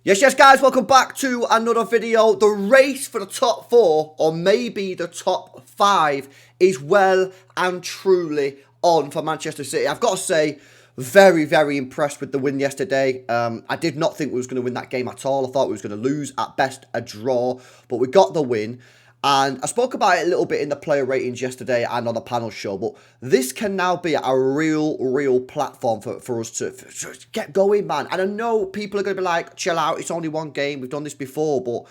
Yes, guys, welcome back to another video. The race for the top 4, or maybe the top 5, is well and truly on for Manchester City. I've got to say, very impressed with the win yesterday. I did not think we was going to win that game at all. I thought we was going to lose, at best a draw, but we got the win. And I spoke about it a little bit in the player ratings yesterday and on the panel show, but this can now be a real platform for us to get going, man. And I know people are going to be like, chill out, it's only one game, we've done this before, but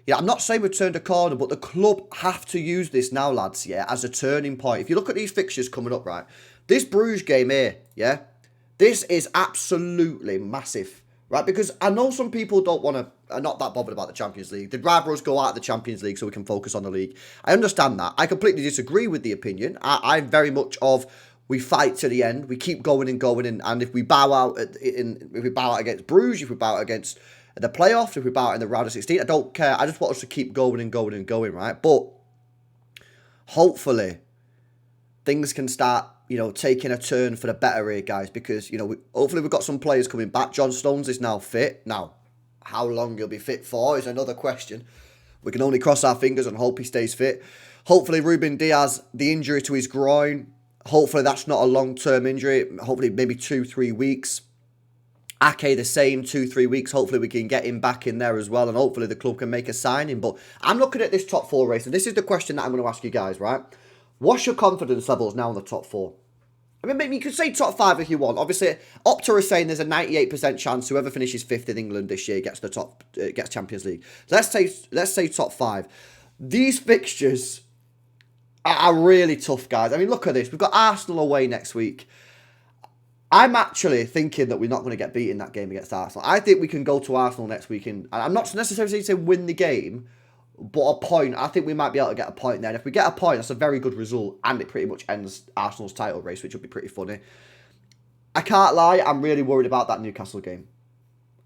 yeah, I'm not saying we've turned a corner, but the club have to use this now, lads, yeah, as a turning point. If you look at these fixtures coming up, right, this Bruges game here, yeah, this is absolutely massive. Right, because I know some people don't want to, are not that bothered about the Champions League. They'd rather us go out of the Champions League so we can focus on the league. I understand that. I completely disagree with the opinion. I'm very much of, we fight to the end, we keep going, and if we bow out if we bow out against Bruges, if we bow out against the playoffs, if we bow out in the round of 16, I don't care. I just want us to keep going, right? But hopefully things can start, taking a turn for the better here, guys, because, hopefully we've got some players coming back. John Stones is now fit. Now, how long he'll be fit for is another question. We can only cross our fingers and hope he stays fit. Hopefully Ruben Diaz, the injury to his groin, hopefully that's not a long-term injury. Hopefully maybe 2-3 weeks. Ake the same, 2-3 weeks. Hopefully we can get him back in there as well, and hopefully the club can make a signing. But I'm looking at this top 4 race, and this is the question that I'm going to ask you guys, right? What's your confidence levels now in the top 4? I mean, maybe you could say top 5 if you want. Obviously, Opta is saying there's a 98% chance whoever finishes 5th in England this year gets the gets Champions League. So let's say top 5. These fixtures are really tough, guys. I mean, look at this. We've got Arsenal away next week. I'm actually thinking that we're not going to get beat in that game against Arsenal. I think we can go to Arsenal next week, and I'm not necessarily saying win the game, but a point. I think we might be able to get a point there. And if we get a point, that's a very good result, and it pretty much ends Arsenal's title race, which would be pretty funny. I can't lie, I'm really worried about that Newcastle game.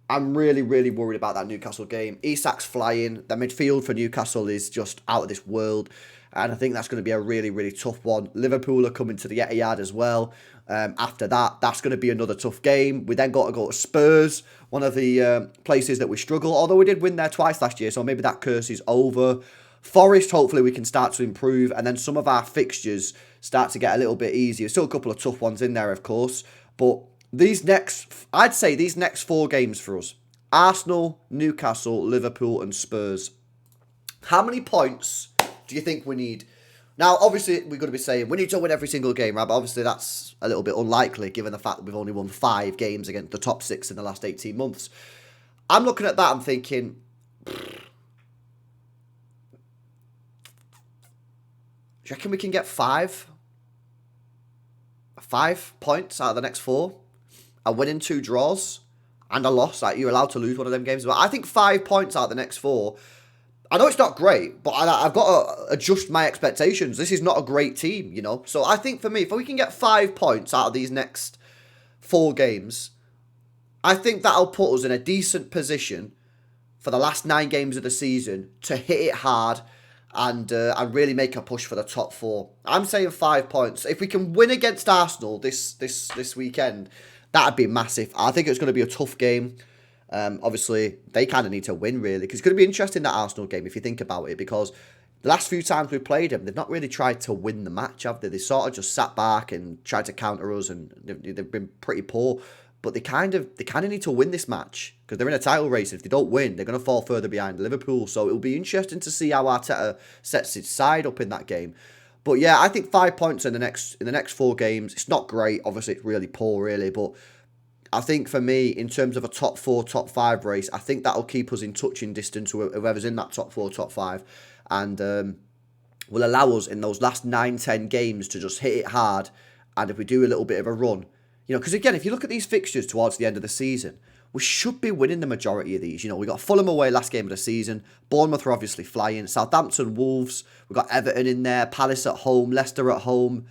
I'm really worried about that Newcastle game. Isak's flying. The midfield for Newcastle is just out of this world. And I think that's going to be a really tough one. Liverpool are coming to the Etihad as well. After that, that's going to be another tough game. We then got to go to Spurs, one of the places that we struggle. Although we did win there twice last year, so maybe that curse is over. Forest, hopefully we can start to improve. And then some of our fixtures start to get a little bit easier. Still a couple of tough ones in there, of course. But I'd say these next 4 games for us: Arsenal, Newcastle, Liverpool and Spurs. How many points do you think we need? Now, obviously, we're going to be saying we need to win every single game, right? But obviously, that's a little bit unlikely given the fact that we've only won 5 games against the top 6 in the last 18 months. I'm looking at that and thinking, do you reckon we can get 5 points out of the next 4? A win and 2 draws and a loss. Like, you're allowed to lose one of them games. But I think 5 points out of the next 4. I know it's not great, but I've got to adjust my expectations. This is not a great team, So I think for me, if we can get 5 points out of these next 4 games, I think that'll put us in a decent position for the last 9 games of the season to hit it hard and really make a push for the top 4. I'm saying 5 points. If we can win against Arsenal this weekend, that'd be massive. I think it's going to be a tough game. Obviously, they kind of need to win, really, because it's going to be interesting, that Arsenal game, if you think about it, because the last few times we've played them, they've not really tried to win the match, have they? They sort of just sat back and tried to counter us, and they've been pretty poor. But they kind of need to win this match, because they're in a title race. If they don't win, they're going to fall further behind Liverpool. So it'll be interesting to see how Arteta sets his side up in that game. But yeah, I think 5 points in the next 4 games. It's not great. Obviously, it's really poor, really, but I think for me, in terms of a top 4, top 5 race, I think that'll keep us in touching distance with whoever's in that top 4, top 5. And will allow us in those last 9, 10 games to just hit it hard. And if we do a little bit of a run, because again, if you look at these fixtures towards the end of the season, we should be winning the majority of these. We got Fulham away last game of the season. Bournemouth are obviously flying. Southampton, Wolves. We've got Everton in there. Palace at home. Leicester at home.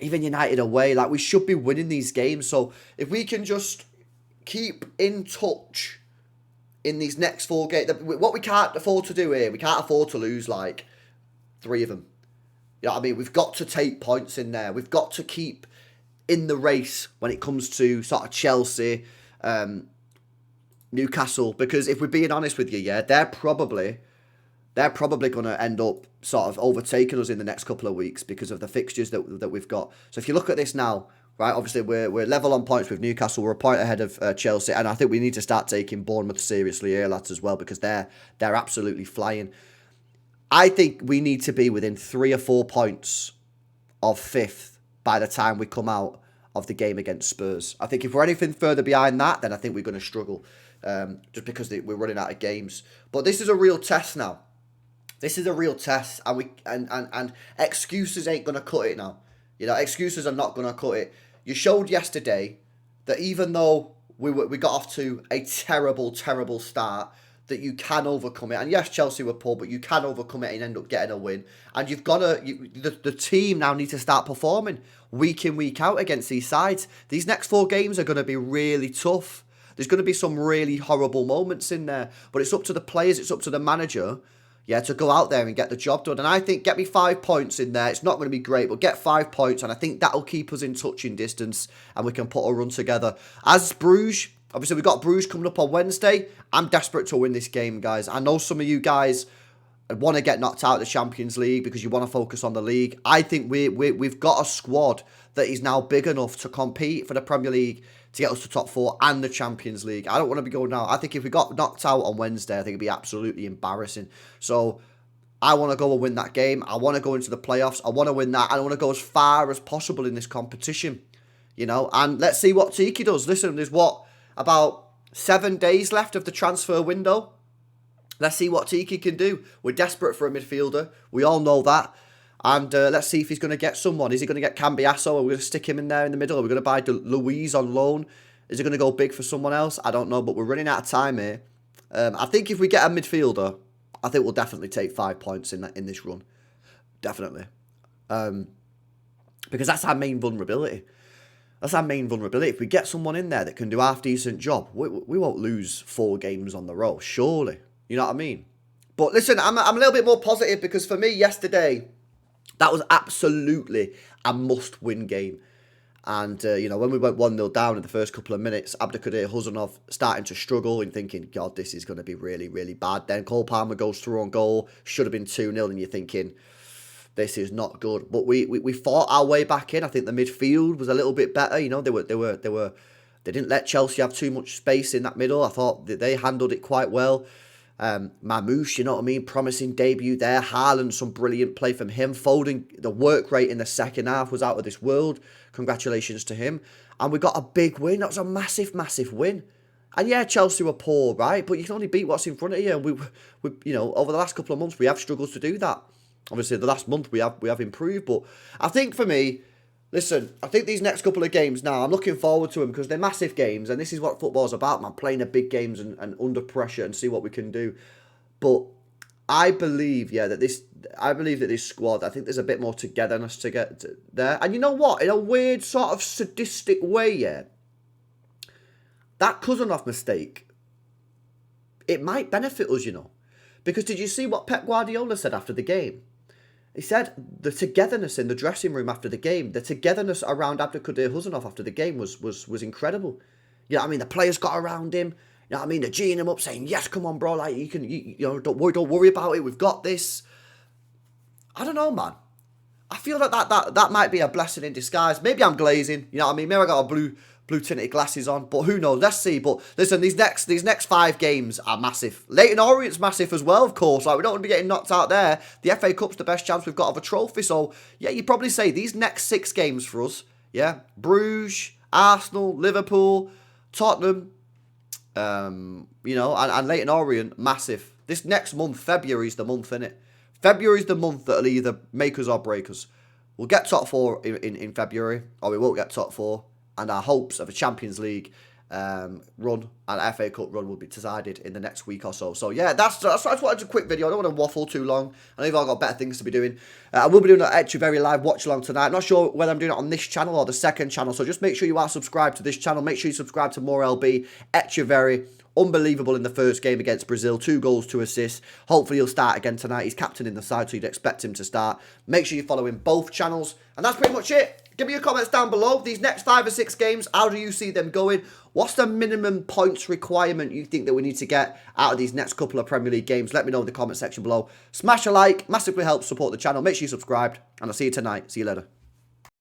Even United away. Like, we should be winning these games. So if we can just keep in touch in these next 4 games, what we can't afford to do here, we can't afford to lose like 3 of them. You know what I mean? We've got to take points in there. We've got to keep in the race when it comes to sort of Chelsea, Newcastle, because if we're being honest with you, yeah, they're probably going to end up sort of overtaking us in the next couple of weeks because of the fixtures that we've got. So if you look at this now, right, obviously we're level on points with Newcastle. We're a point ahead of Chelsea, and I think we need to start taking Bournemouth seriously here, lads, as well, because they're absolutely flying. I think we need to be within 3 or 4 points of fifth by the time we come out of the game against Spurs. I think if we're anything further behind that, then I think we're going to struggle, just because we're running out of games. But this is a real test now. This is a real test, and excuses ain't going to cut it now. You know, excuses are not going to cut it. You showed yesterday that even though we got off to a terrible, terrible start, that you can overcome it. And yes, Chelsea were poor, but you can overcome it and end up getting a win. And you've got to, the team now need to start performing week in, week out against these sides. These next 4 games are going to be really tough. There's going to be some really horrible moments in there, but it's up to the players, it's up to the manager, yeah, to go out there and get the job done. And I think get me 5 points in there. It's not going to be great, but get 5 points, and I think that'll keep us in touching distance, and we can put a run together. As Bruges, obviously we've got Bruges coming up on Wednesday. I'm desperate to win this game, guys. I know some of you guys want to get knocked out of the Champions League because you want to focus on the league. I think we've got a squad that is now big enough to compete for the Premier League, to get us to top 4 and the Champions League. I don't want to be going now. I think if we got knocked out on Wednesday, I think it'd be absolutely embarrassing. So I want to go and win that game. I want to go into the playoffs. I want to win that. I want to go as far as possible in this competition, you know. And let's see what Tiki does. Listen, there's about 7 days left of the transfer window. Let's see what Tiki can do. We're desperate for a midfielder. We all know that. And let's see if he's going to get someone. Is he going to get Cambiasso? Are we going to stick him in there in the middle? Are we going to buy Louise on loan? Is he going to go big for someone else? I don't know, but we're running out of time here. I think if we get a midfielder, I think we'll definitely take 5 points in this run. Definitely. Because that's our main vulnerability. That's our main vulnerability. If we get someone in there that can do a half-decent job, we won't lose 4 games on the row, surely. You know what I mean? But listen, I'm a little bit more positive because for me, yesterday, that was absolutely a must-win game. And, when we went 1-0 down in the first couple of minutes, Abdelkader Huzanov starting to struggle and thinking, God, this is going to be really, really bad. Then Cole Palmer goes through on goal, should have been 2-0, and you're thinking, this is not good. But we fought our way back in. I think the midfield was a little bit better. You know, they didn't let Chelsea have too much space in that middle. I thought that they handled it quite well. Mamouche, you know what I mean? Promising debut there. Haaland, some brilliant play from him. Foden, the work rate in the second half was out of this world. Congratulations to him. And we got a big win. That was a massive, massive win. And yeah, Chelsea were poor, right? But you can only beat what's in front of you. And we over the last couple of months, we have struggled to do that. Obviously, the last month we have improved. But I think for me, listen, I think these next couple of games now, I'm looking forward to them because they're massive games, and this is what football's about, man. Playing the big games and under pressure and see what we can do. But I believe, that this squad, I think there's a bit more togetherness to get there. And you know what? In a weird sort of sadistic way, that Kuzanov mistake, it might benefit us, Because did you see what Pep Guardiola said after the game? He said the togetherness in the dressing room after the game, the togetherness around Abdelkader Huzanov after the game was incredible. You know what I mean? The players got around him. You know what I mean? They're geeing him up, saying, "Yes, come on, bro. Like don't worry about it. We've got this." I don't know, man. I feel that might be a blessing in disguise. Maybe I'm glazing. You know what I mean? Maybe I got a blue tinted glasses on, but who knows? Let's see. But listen, these next 5 games are massive. Leyton Orient's massive as well, of course. Like, we don't want to be getting knocked out there. The FA Cup's the best chance we've got of a trophy. So yeah, you'd probably say these next 6 games for us, Bruges, Arsenal, Liverpool, Tottenham, and Leyton Orient, massive. This next month, February's the month, innit? February's the month that'll either make us or break us. We'll get top 4 in February, or we won't get top 4. And our hopes of a Champions League run and FA Cup run will be decided in the next week or so. So yeah, that's I just wanted a quick video. I don't want to waffle too long. I know you've all got better things to be doing. I will be doing an Echeverry live watch along tonight. I'm not sure whether I'm doing it on this channel or the second channel. So just make sure you are subscribed to this channel. Make sure you subscribe to More LB, Echeverry, unbelievable in the first game against Brazil. 2 goals, 2 assists. Hopefully he'll start again tonight. He's captain in the side, so you'd expect him to start. Make sure you follow him both channels. And that's pretty much it. Give me your comments down below. These next 5 or 6 games, how do you see them going? What's the minimum points requirement you think that we need to get out of these next couple of Premier League games? Let me know in the comment section below. Smash a like, massively helps support the channel. Make sure you're subscribed, and I'll see you tonight. See you later.